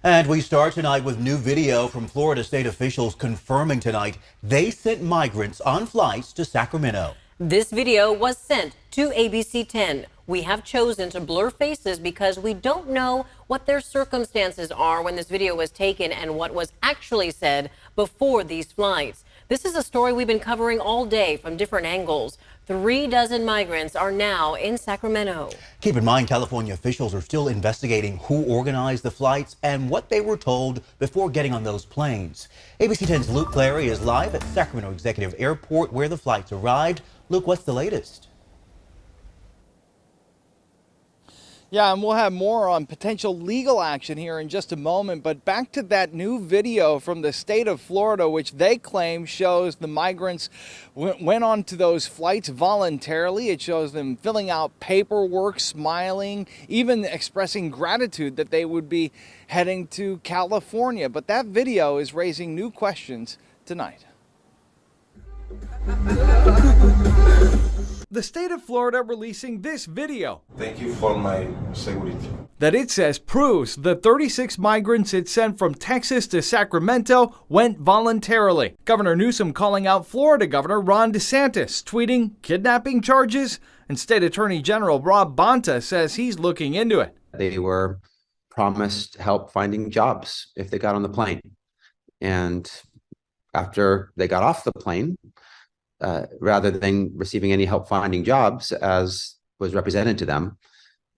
And we start tonight with new video from Florida state officials confirming tonight they sent migrants on flights to Sacramento. This video was sent to ABC 10. We have chosen to blur faces because we don't know what their circumstances are when this video was taken and what was actually said before these flights. This is a story we've been covering all day from different angles. 3 dozen migrants are now in Sacramento. Keep in mind, California officials are still investigating who organized the flights and what they were told before getting on those planes. ABC 10's Luke Clary is live at Sacramento Executive Airport where the flights arrived. Luke, what's the latest? Yeah, and we'll have more on potential legal action here in just a moment. But back to that new video from the state of Florida, which they claim shows the migrants went onto those flights voluntarily. It shows them filling out paperwork, smiling, even expressing gratitude that they would be heading to California. But that video is raising new questions tonight. The state of Florida releasing this video. Thank you for my security. That it says proves the 36 migrants it sent from Texas to Sacramento went voluntarily. Governor Newsom calling out Florida Governor Ron DeSantis, tweeting kidnapping charges, and State Attorney General Rob Bonta says he's looking into it. They were promised help finding jobs if they got on the plane. And after they got off the plane, rather than receiving any help finding jobs as was represented to them,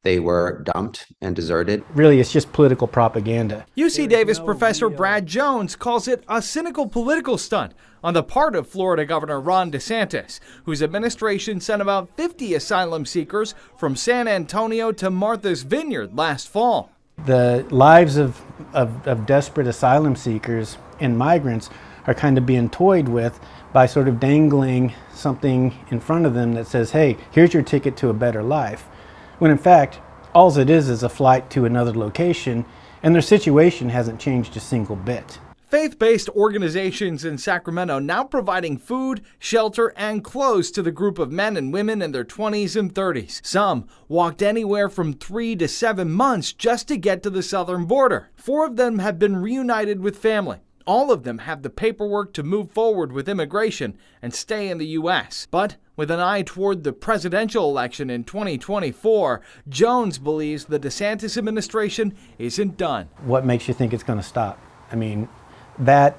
they were dumped and deserted. Really, it's just political propaganda. UC Davis professor Brad Jones calls it a cynical political stunt on the part of Florida Governor Ron DeSantis, whose administration sent about 50 asylum seekers from San Antonio to Martha's Vineyard last fall. The lives of desperate asylum seekers and migrants are kind of being toyed with by sort of dangling something in front of them that says, hey, here's your ticket to a better life. When in fact, all it is a flight to another location, and their situation hasn't changed a single bit. Faith-based organizations in Sacramento now providing food, shelter, and clothes to the group of men and women in their 20s and 30s. Some walked anywhere from 3 to 7 months just to get to the southern border. 4 of them have been reunited with family. All of them have the paperwork to move forward with immigration and stay in the U.S. But with an eye toward the presidential election in 2024, Jones believes the DeSantis administration isn't done. What makes you think it's going to stop? I mean, that,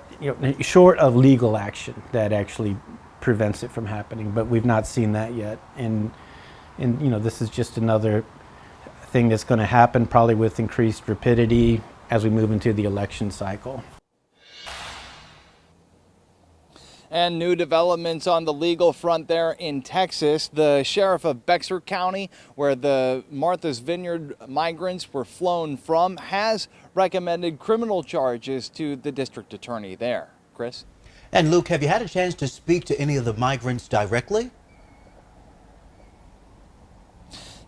short of legal action that actually prevents it from happening, but we've not seen that yet. And this is just another thing that's going to happen, probably with increased rapidity as we move into the election cycle. And new developments on the legal front there in Texas. The sheriff of Bexar County, where the Martha's Vineyard migrants were flown from, has recommended criminal charges to the district attorney there. Chris? And Luke, have you had a chance to speak to any of the migrants directly?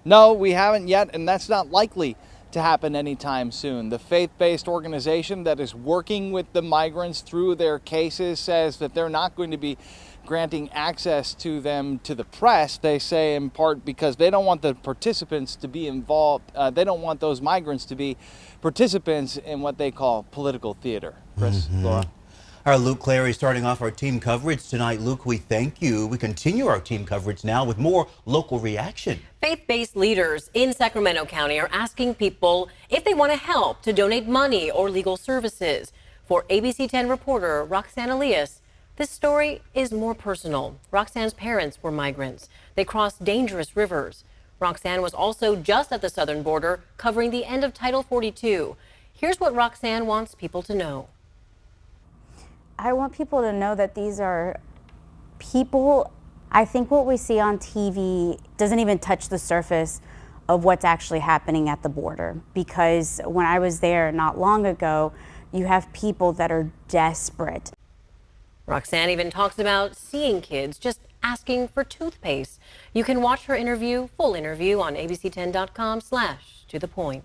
No, we haven't yet, and that's not likely to happen anytime soon. The faith-based organization that is working with the migrants through their cases says that they're not going to be granting access to them to the press. They say in part because they don't want the participants to be involved. They don't want those migrants to be participants in what they call political theater. Chris, Laura? Our Luke Clary starting off our team coverage tonight. Luke, we thank you. We continue our team coverage now with more local reaction. Faith-based leaders in Sacramento County are asking people if they want to help to donate money or legal services. For ABC 10 reporter Roxanne Elias, this story is more personal. Roxanne's parents were migrants. They crossed dangerous rivers. Roxanne was also just at the southern border covering the end of Title 42. Here's what Roxanne wants people to know. I want people to know that these are people. I think what we see on TV doesn't even touch the surface of what's actually happening at the border. Because when I was there not long ago, you have people that are desperate. Roxanne even talks about seeing kids just asking for toothpaste. You can watch her interview, full interview, on abc10.com/tothepoint.